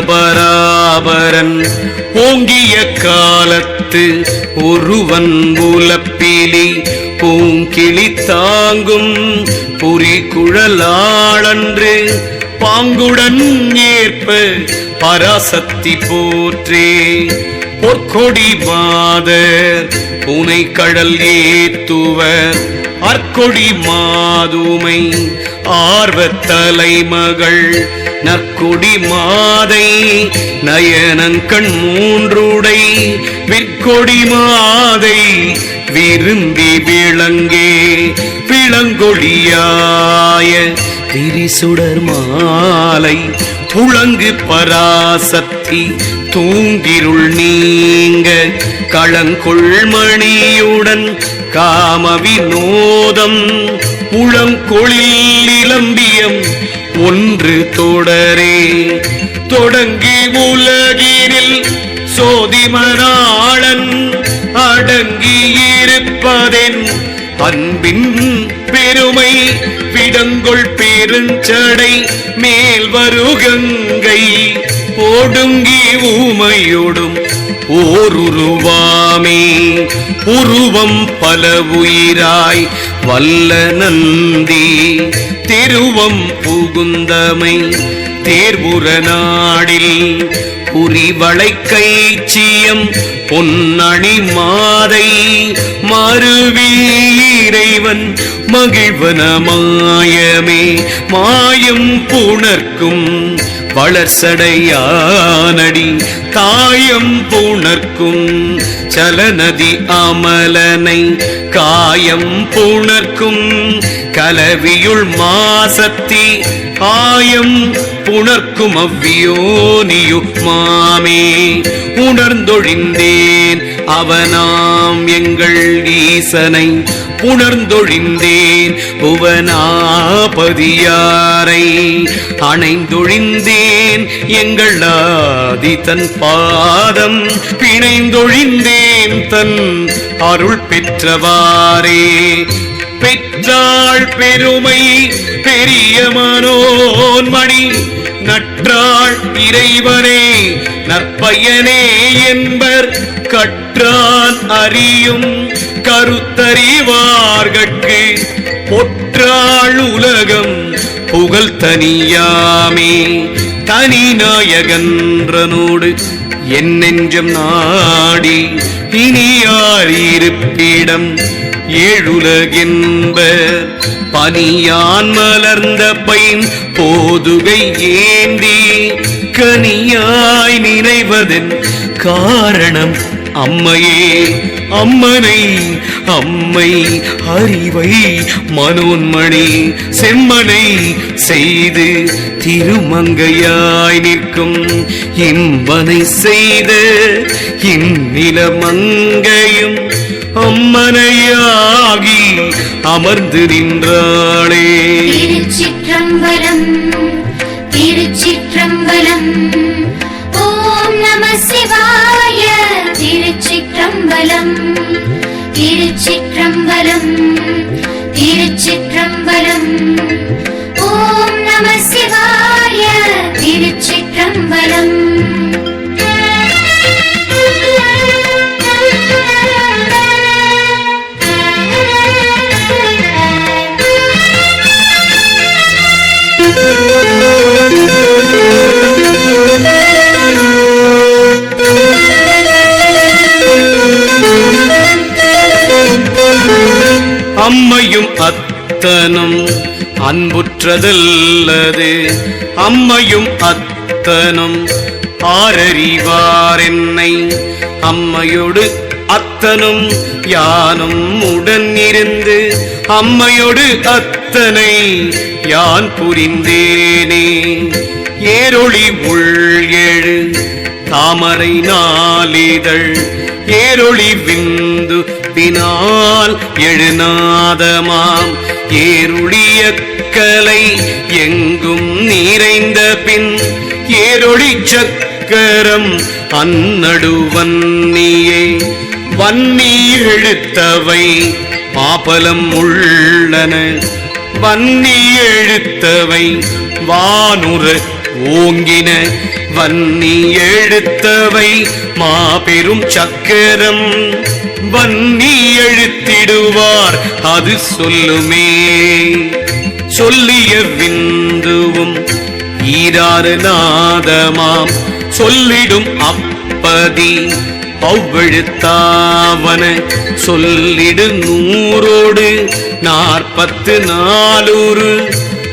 பராபரன் ஓங்கிய காலத்து ஒருவன் உலப்பிலி பூங்கிளி தாங்கும் புரிகுழலாளன்று பாங்குடன் ஏற்ப பராசக்தி போற்றே. பொற்கொடி மாதர் புனை கடல் ஏத்துவர் அற்கொடி மாதுமை ஆர்வ தலைமகள் நற்கொடி மாதை நயனங்கண் மூன்றுடை விற்கொடி மாதை விரும்பி விளங்கே விளங்கொழியாய திரிசுடர் மாலை துளங்கு பராசக்தி தூங்கிருள் நீங்க களங்கொள்மணியுடன் காம வினோதம் உளங்கொழில் இளம்பியம் ஒன்று தொடரே. தொடங்கி உலகினில் சோதிமனாளன் அடங்கியிருப்பதென் அன்பின் பெருமை விடங்கொள் பெருஞ்சடை மேல் வருகங்கை ஓடுங்கி ஊமையோடும் ஓருருவாமே. உருவம் பல உயிராய் வல்ல நந்தி திருவம் புகுந்தமை தேர்வுற நாடில் புரிவளை கைச்சியம் பொன்னணி மாதை மறுவி இறைவன் மகிழ்வன மாயமே. மாயம் புணர்க்கும் வளர்சடையானடி தாயம் புணர்க்கும் சலநதி அமலனை காயம் புணர்க்கும் கலவியுள் மாசத்தி ஆயம் புணர்க்கும் அவ்வியோனியு மாமே. உணர்ந்தொழிந்தேன் அவனாம் எங்கள் ஈசனை புணர்ந்தொழிந்தேன் புவனாபதியாரை அணைந்தொழிந்தேன் எங்கள் ஆதி தன் பாதம் பிணைந்தொழிந்தேன் தன் அருள் பெற்றவாறே. பெற்றாள் பெருமை பெரிய மனோன்மணி நற்றாள் இறைவனே நற்பயனே என்பர் கற்றான் அறியும் கருத்தறிவார்கட்கு பொற்றாள் உலகம் புகழ் தனியாமே. தனி நாயகன்றனோடு என் நெஞ்சம் நாடி இனியார் இருப்பிடம் ஏழுலகென்ப பனியான் மலர்ந்த பைன் போதுகை ஏந்தி கனியாய் நினைவதன் காரணம் அம்மையே. அம்மனை அம்மை அறிவை மனோன்மணி செம்மனை செய்து திருமங்கையாய் நிற்கும் இம்பனை செய்த இந்நிலமங்கையும் அம்மனையாகி அமர்ந்து நின்றாளே. திருச்சிற்றம்பலம் திருச்சிற்றம்பலம் ஓம் நம சிவாய. திருச்சிற்றம்பலம் திருச்சிற்றம்பலம் திருச்சிற்றம்பலம் ஓம் நம சிவாய. திருச்சிற்றம்பலம் அம்மையும் அத்தனும் அன்புற்றதல்லது அம்மையும் அத்தனும் ஆரறிவார் என்னை. அம்மையோடு அத்தனும் யானும் உடன் இருந்து அம்மையோடு அத்தனை யான் புரிந்தேனே. ஏரொளி உள் எழு தாமரை நாளிதழ் ஏரொளி விந்து பினால் எழுநாதமாம் ஏருளிய கலை எங்கும் நிறைந்த பின் ஏரொளி சக்கரம் அந்நடு வன்னியே. வன்னி எழுத்தவை மாபலம் உள்ளன வன்னி எழுத்தவை வானுர ஓங்கின வன்னி எழுத்தவை மாபெரும் சக்கரம் வன்னி எழுத்திடுவார் அது சொல்லுமே. சொல்லிய விந்துவும் ஈராறு நாதமாம் சொல்லிடும் அப்பதி அவ்வெழுத்தாவன சொல்லிடு 100 44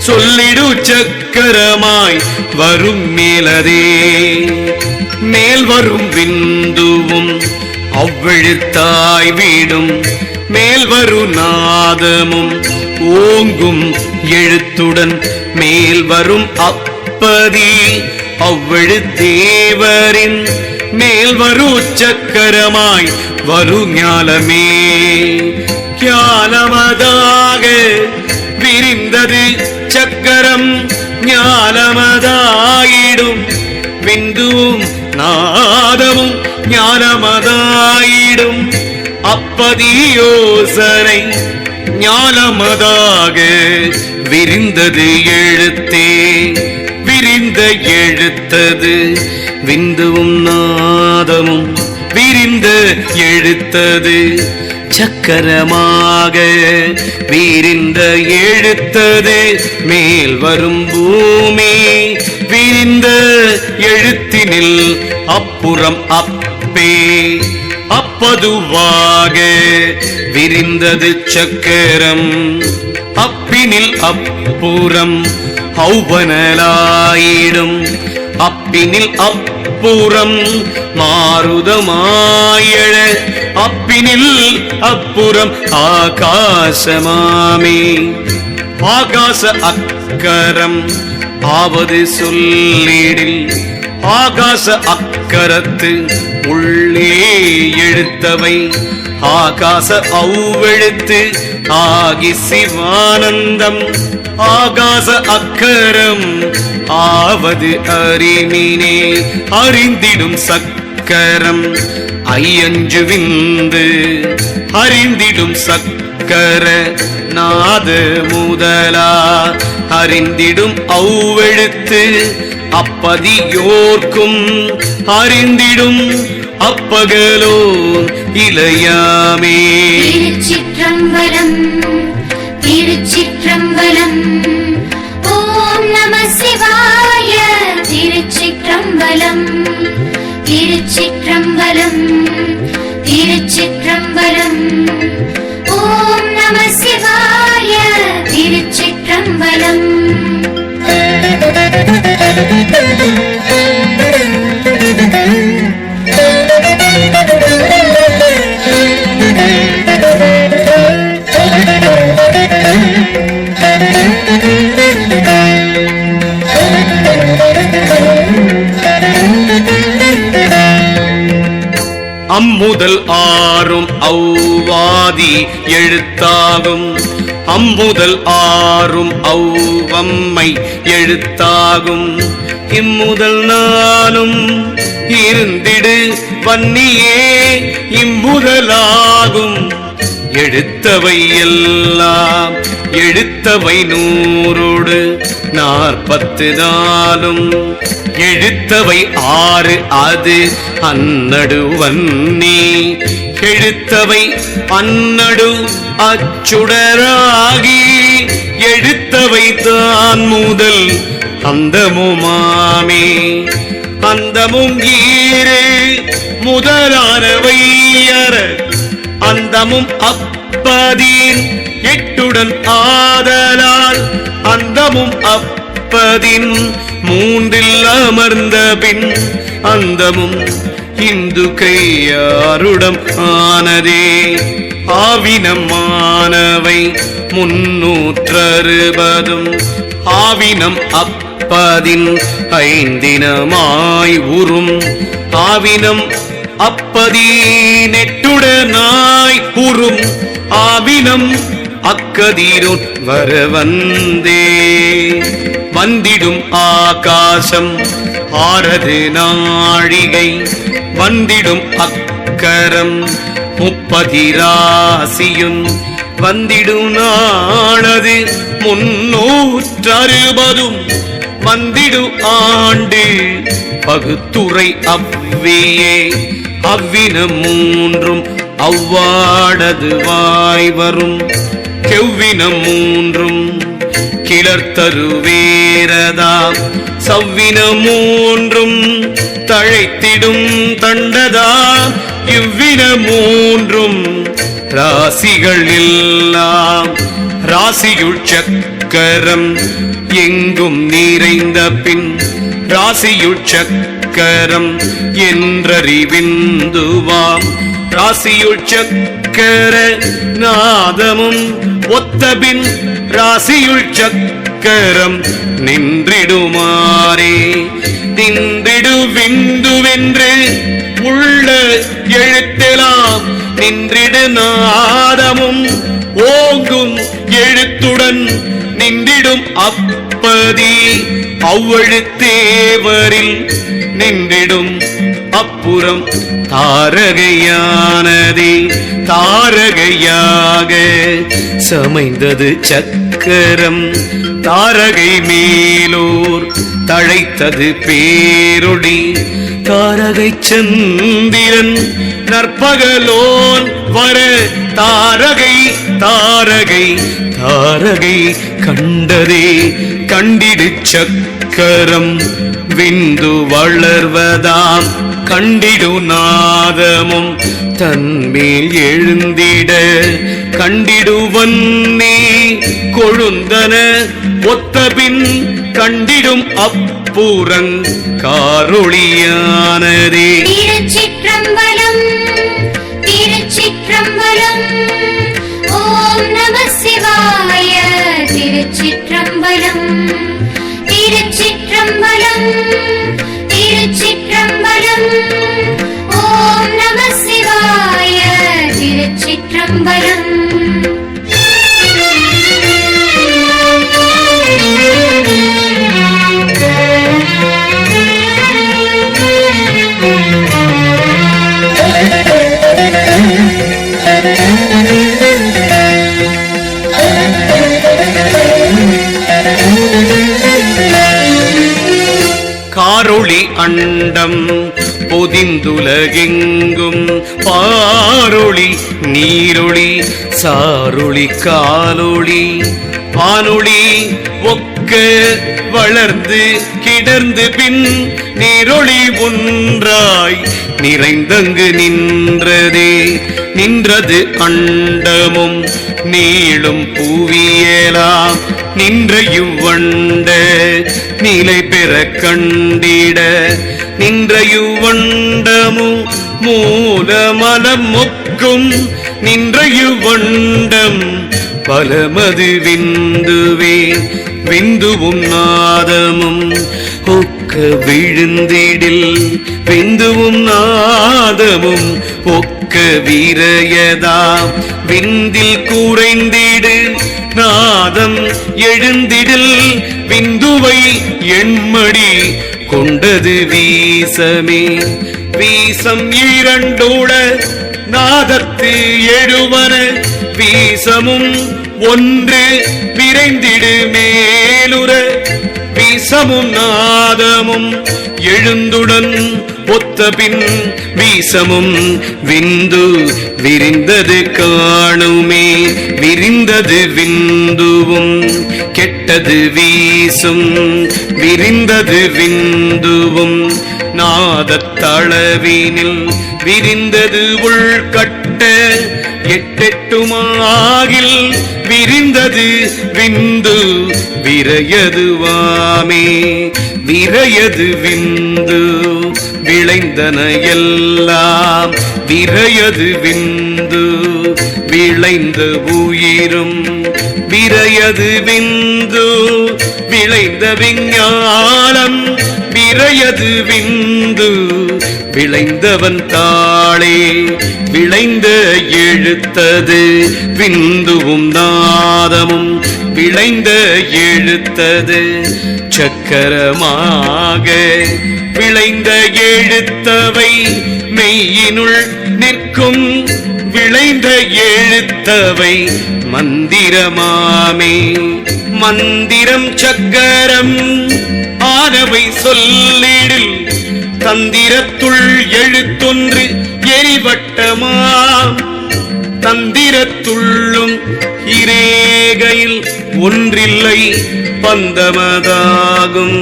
சொல்லிடு சக்கரமாய் வரும் மேலதே. மேல் வரும் விந்துவும் அவ்வெழுத்தாய் வீடும் மேல் வரும் நாதமும் ஓங்கும் எழுத்துடன் மேல் வரும் அப்பதி அவ்வெழுத்தேவரின் மேல் வரு சக்கரமாய் வரு ஞாலமே. ஞாலமதாக விரிந்தது சக்கரம் ஞாலமதாயிடும் விந்துவும் நாதமும் ஞானமதாயிடும் அப்பதி யோசனை ஞானமதாக விரிந்தது எழுத்தே. விரிந்த எழுத்தது விந்துவும் நாதமும் விரிந்த எழுத்தது சக்கரமாக விரிந்த எழுத்தது மேல் வரும் பூமி விரிந்த எழுத்தினில் அப்புறம் அப்பே அப்பதுவாக விரிந்தது சக்கரம் அப்பினில் அப்புறம் ஔவனலாயிடும் அப்பினில் அப்புறம் மாருதமாயழ அப்பினில் அப்புறம் ஆகாசமாமே. ஆகாச அக்கரம் ஆவது சொல்லிடில் ஆகாச அக்கரத்து உள்ளே எழுத்தவை ஆகாச அவ்வெழுத்து ஆகி சிவானந்தம். ஆகாச அக்கரம் ஆவது அறிமினே அறிந்திடும் சக்கரம் ஐயஞ்சு விந்து அறிந்திடும் சக்கர நாத முதலா அறிந்திடும் அவ்வெழுத்து அப்பதியோர்க்கும் அறிந்திடும் அப்பகலோ இளையாமே. திருச்சிற்றம்பலம் திருச்சிற்றம்பலம். ஓம் நம சிவாய. திருச்சிற்றம்பலம் திருச்சிற்றம்பலம் திருச்சிற்றம்பலம். ஓம் நம சிவாய. திருச்சிற்றம்பலம். அம்முதல் ஆறும் ஔவாதி எழுத்தாகும் அம்முதல் ஆறும் ஔவம்மை எழுத்தாகும் இம்முதல் நாளும் இருந்திடு வன்னியே இம்முதலாகும். எழுத்தவை எல்லாம் எழுத்தவை 144 எழுத்தவை 6 அது அன்னடு வன்னி எழுத்தவை அன்னடு அச்சுடராகி எழுத்தவை தான் முதல் அந்தமுமாமே. அந்தமும் ஈரு முதலானவை அற அந்தமும் அப்பதின் 8 ஆதலால் அந்தமும் அப்பதின் 3 அமர்ந்த பின் அந்தமும் இந்து கையாருடம் ஆனதே. ஆவினமானவை 360 ஆவினம் அப்பதின் 5 உறும் ஆவினம் அப்பதீனெட்டுடனாய் உறும் ஆவினம் அக்கதீரோன் வரவந்தே. வந்திடும் ஆகாசம் 6 நாழிகை வந்திடும் அக்கரம் 30 ராசியும் வந்திடும் நாளது 360 வந்திடு ஆண்டு பகுத்துறை அவ்வியே அவ்வினம் மூன்றும் அவ்வாடது வாய் வரும் கெவ்வினம் மூன்றும் கிளர்த்தருவேரதாம் சவ்வினம் மூன்றும் தழைத்திடும் தண்டதா இவ்வினம் மூன்றும் ராசிகள் எல்லாம் ராசியுள் சக்கரம் எங்கும் நிறைந்த பின் ராசியுள் சக்கரம் என்றறிவிந்துவாம் ராசியுள் சக்கர நாதமும் ஒத்தபின் ராசியுள் சக்கரம் நின்றிடுமாறே நின்றிடு விந்துவென்று உள்ள எழுத்தெலாம் நின்றிடு நாதமும் ஓங்கும் எழுத்துடன் நின்றிடும் அப்பதி அவ்வழுத்தேவரில் நின்றிடும் அப்புறம் தாரகையானதே தாரகையாக சமைந்தது சக்கரம் தாரகை மேலோர் தழைத்தது பேரொடி தாரகை சந்திரன் நற்பகலோன் வர தாரகை தாரகை தாரகை கண்டதே கண்டிடு சக்கரம் விந்து வளர்வதாம் கண்டிடு நாதமும் தன்மேல் எழுந்திட கண்டிடுவன்னே கொழுந்தன ஒத்தபின் கண்டிடும் அப்புறங் காரொளியானதே. திருச்சிற்றம்பலம் திருச்சிற்றம்பலம் ஓம் நம சிவாய. திருச்சிற்றம்பலம் திருச்சிற்றம்பலம் திருச்சிற்றம்பலம் ஓம் நம சிவாய. திருச்சிற்றம்பலம் காரொளி அண்டம் பொதிந்துலகெங்கும் பாரொளி நீரொளி சாரொளி காலொளி வானொளி ஒக்க வளர்ந்து கிடர்ந்து பின் நீரொளி ஒன்றாய் நிறைந்தங்கு நின்றதே நின்றது அண்டமும் நீளும் புவியலாம் நின்ற இவ்வண்ட நிலை பெற கண்டிட நின்ற இவ்வண்டமும் மூலமலம் மொக்கும் நின்ற இவ்வண்டம் பலமது விந்துவே விந்துவும் நாதமும் ஒக்க விழுந்திடில் விந்துவும் நாதமும் ஒக்க விரையதாம் விந்தில் குறைந்திடு நாதம் எழுந்திடில் விந்துவை எண்மடி கொண்டது வீசமே வீசம் இரண்டோட நாதத்து எழுவன வீசமும் ஒன்று விரைந்திடு மேலுற வீசமும் நாதமும் எழுந்துடன் ஒத்தபின் வீசமும் விந்து விரிந்தது காணுமே விரிந்தது விந்துவும் கெட்டது வீசும் விரிந்தது விந்துவும் நாதத்தளவினில் விரிந்தது உள்கட்ட எட்டெட்டுமாகில் விரிந்தது விந்து விரையதுவாமே விரையது விந்து விளைந்தன எல்லாம் விரையது விந்து விளைந்த உயிரும் விரையது விந்து விளைந்த விஞ்ஞானம் விரையது விந்து விளைந்தவன் தாளே விளைந்த எழுத்தது விந்துவும் நாதமும் விளைந்த எழுத்தது சக்கரமாக விளைந்த எழுத்தவை மெய்யினுள் நிற்கும் விளைந்த எழுத்தவை மந்திரமாமே மந்திரம் சக்கரம் ஆனவை சொல்லிடில் தந்திரத்துள் எழுத்தொன்று எரிவட்டமாம் தந்திரத்துள்ளும் இரேகையில் ஒன்றில்லை பந்தமதாகும்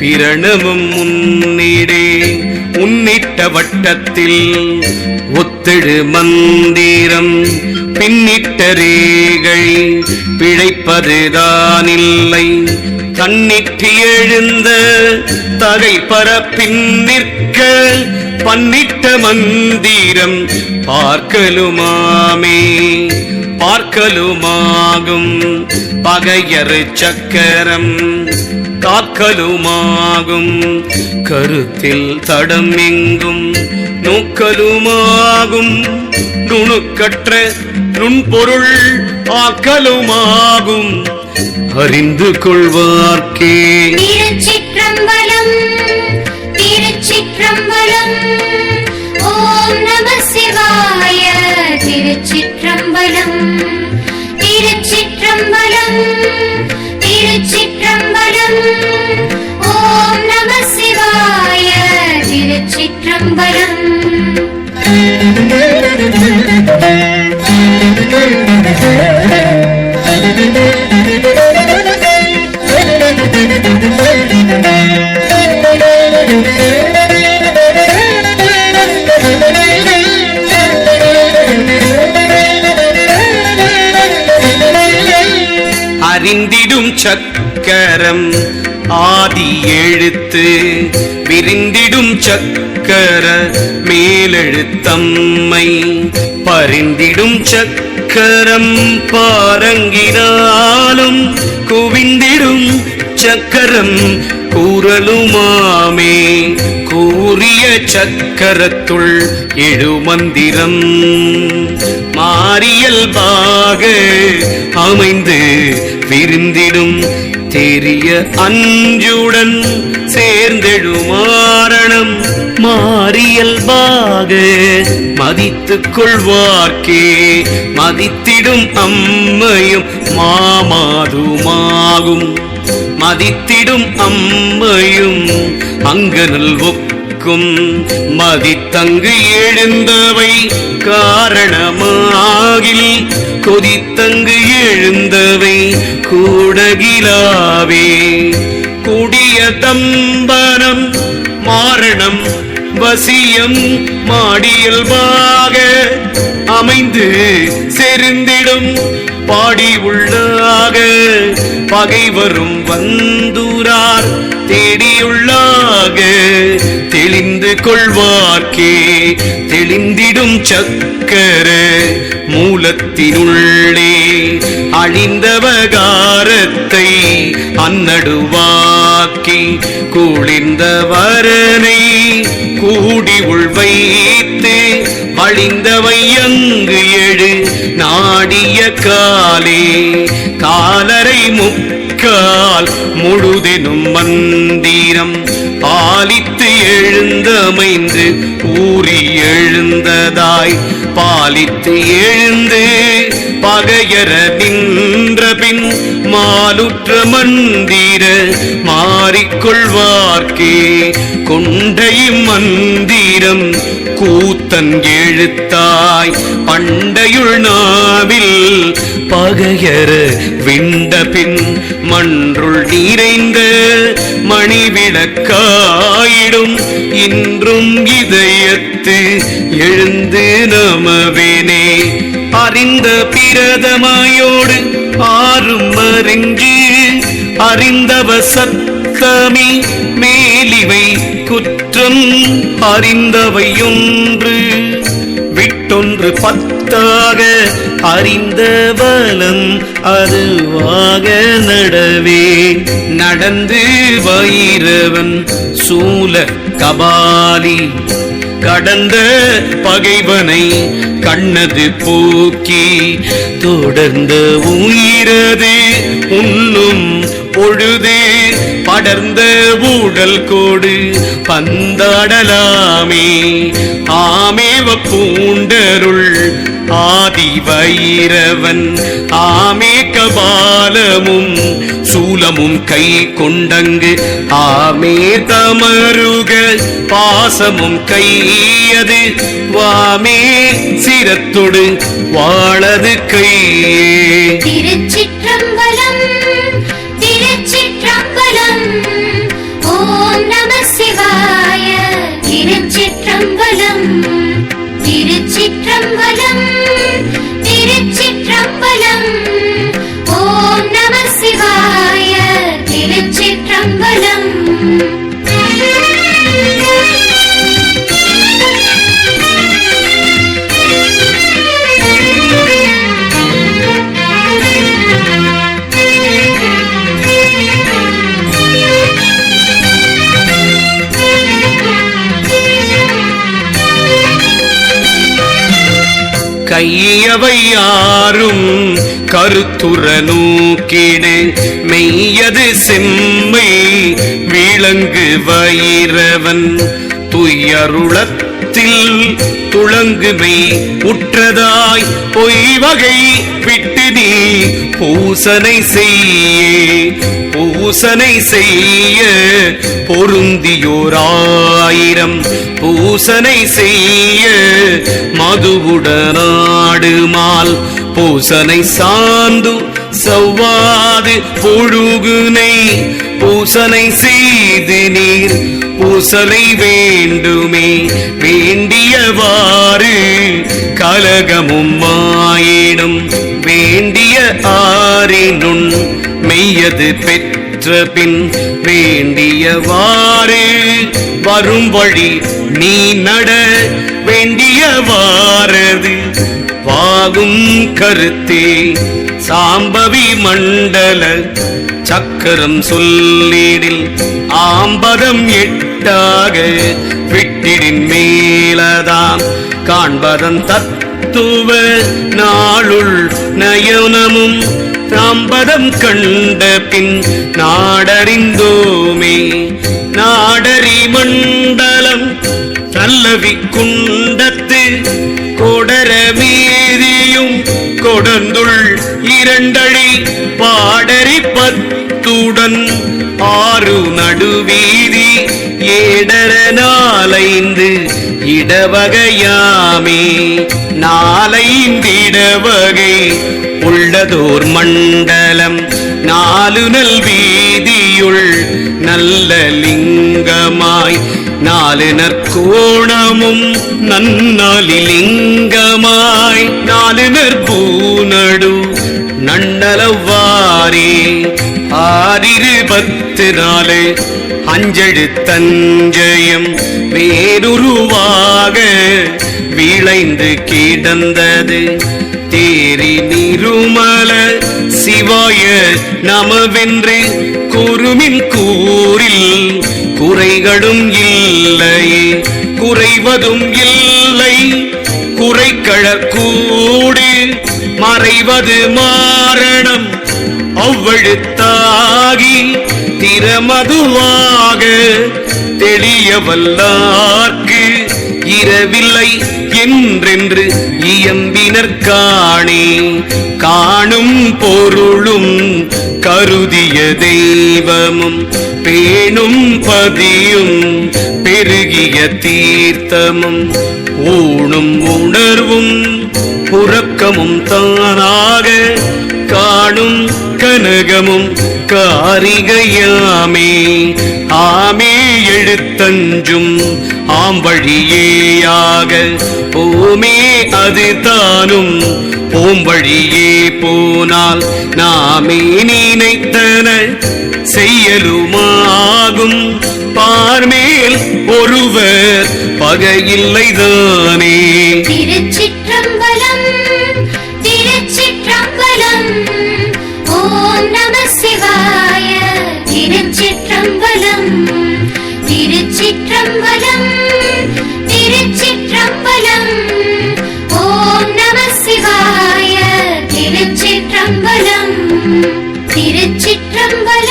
பிரணவம் முன்னிடே உன்னிட்ட வட்டத்தில் ஒத்தெழு மந்திரம் பின்னிட்ட ரேகை பிழைப்பதுதானில்லை தன்னிட்டு எழுந்த தகை பரப்பின் நிற்க பன்னிட்ட மந்திரம் பார்க்கலுமாமே பார்க்கலுமாகும் பகையறு சக்கரம் காக்கலுமாகும் கருத்தில் தடம் எங்கும் நோக்கலுமாகும் நுணுக்கற்ற நுண்பொருள் ஆக்கலுமாகும் அறிந்து கொள்வார்க்கே. திருச்சிற்றம்பலம் திருச்சிற்றம்பலம் ஓம் நம சிவாய. திருச்சிற்றம்பலம் திருச்சிற்றம்பலம் திருச்சிற்றம்பலம் ஓம் நம சிவாய. திருச்சிற்றம்பலம் அறிந்திடும் சக்கரம் ஆதி எழுத்து விரிந்திடும் சக்கர மேலெழுத்தம்மை பரிந்திடும் சக்கரம் பாரங்கினாலும் குவிந்திடும் சக்கரம் கூறலுமாமே கூறிய சக்கரத்துள் எழுமந்திரம் மாறியல்பாக அமைந்து விரிந்திடும் தெரிய அஞ்சுடன் சேர்ந்தெழுமாரணம் மாறியல்பாக மதித்துக் கொள்வார்க்கே மதித்திடும் அம்மையும் மாமாதுமாகும் மதித்திடும் அம்மையும் அங்கனல் ஒக்கும் மதித்தங்கு எழுந்தவை காரணமாகில் கொதித்தங்கு எழுந்தவை கூடகிலாவே கூடிய தம்பனம் மாரணம் வசியம் மாடியல்பாக அமைந்து செறிந்திடும் பாடி உள்ளாக பகை வரும் வந்துரார் தேடியுள்ளாக தெளிந்து கொள்வார்க்கே தெளிந்திடும் சக்கர மூலத்தினுள்ளே அழிந்தவகாரத்தை அந்நடுவாக்கி குளிர்ந்த வரனை கூடி உள்வைத்து வழிந்தவை அங்கு எழு நாடிய காலே காலரை முக்கால் முழுதெனும் மந்திரம் பாலித்து எழுந்தமைந்து ஊறி எழுந்ததாய் பாலித்து எழுந்து பகையற நின்ற பின் மாலுற்ற மந்திர மாறிக்கொள்வார்க்கே கொண்டை மந்திரம் கூத்தன் எழுத்தாய் பண்டையுள் நாவில் பகையற விண்ட பின் மன்றுள் நிறைந்த மணிவிளக்காயிடும் இன்றும் இதயத்து எழுந்து நமவேனே அறிந்த பிரதமையோடு ஆறும் அறிஞ்சு அறிந்தவ சத்தமி மேலிவை குற்றம் அறிந்தவையொன்று விட்டொன்று பத்தாக அறிந்த பலம் அதுவாக நடவே நடந்து வைரவன் சூல கபாலி கடந்த பகைவனை கண்ணது போக்கி தொடர்ந்த உயிரது உண்ணும் பொழுது படர்ந்த ஊடல் கோடு பந்தாடலாமே ஆமேவ பூண்டருள் ஆதி வைரவன் ஆமே கபாலமும் சூலமும் கை கொண்டங்கு ஆமே தமருக பாசமும் கையது வாமே சிரத்தொடு வாழது கையே. திருச்சிற்றம்பலம் திருச்சிற்றம்பலம் ஓம் நம சிவாய. திருச்சிற்றம்பலம் திருச்சிற்றம்பலம் திருச்சிற்றம்பலம் ஓம் நம சிவாய. திருச்சிற்றம்பலம் கையவை யாரும் கருத்துற நோக்கிடு மெய்யது செம்மை விளங்கு வயிரவன் துயருளத்தில் துளங்குமை உற்றதாய் பொய்வகை விட்டு நீ பூசனை செய்ய பொருந்தியோராயிரம் பூசனை செய்ய மதுவுடனாடுமால் பூசனை சாந்து சவ்வாது பொழுகுனை பூசனை செய்து நீர் பூசலை வேண்டுமே. வேண்டியவாறு கலகமும் மாயிடும் வேண்டிய ஆரினுன் மெய்யது பெற்ற பின் வேண்டியவாறு வரும் வழி நீ நட வேண்டியவாரது வாகும் கருத்தே. சாம்பவி மண்டல சக்கரம் சொல்லிடில் ஆம்பதம் எட்டாக விட்டிடின் மேலதாம் காண்பதன் தத்துவ நாளுள் நயனமும் தாம்பதம் கண்ட பின் நாடறிந்தோமே. நாடறி மண்டலம் நல்லவி குண்டத்து கொடர மீதியும் கொடந்துள் இரண்டழி பாடறி பத்துடன் ஆறு நடுவீதி ஏடர நாலைந்து இடவகையாமே. நாலைந்திடவகை உள்ளதோர் மண்டலம் நாலு நல் வீதியுள் நல்ல லிங்கமாய் நாலு நற்கோணமும் நன்னாலிலிங்கமாய் நாலு நற்பூநடு நன்னலவாரே. 624 அஞ்செழுத்தஞ்சயம் வேறுருவாக விளைந்து கிடந்தது தேரி நிருமல சிவாய நமவென்று குருமின் கூறில் குறைகளும் இல்லையே குறைவதும் இல்லை. குறைக்கழற்கூடு மறைவது மாரணம் அவ்வழுத்தாகி திறமதுவாக தெளியவல்லார்க்கு இரவில்லை என்றென்று இயம்பினர்காணே. காணும் பொருளும் கருதிய தெய்வமும் பேணும் பதியும் பெருகிய தீர்த்தமும் ஊணும் உணர்வும் புறக்கமும் தானாக காணும் கனகமும் காரிகையாமே. ஆமே எழுத்தஞ்சும் ஆம்பழியேயாக போமே அது தானும் போம்பழியே போனால் நாமே நினைத்தன செய்யலுமாகும். பார்மேல் ஒருவர் பகையில்லைதானே. திருச்சிற்றம்பலம் திருச்சிற்றம்பலம் ஓம் நம சிவாய. திருச்சிற்றம்பலம் திருச்சிற்றம்பலம் திருச்சிற்றம்பலம் ஓம் நம சிவாய. திருச்சிற்றம்பலம் திருச்சிற்றம்பலம்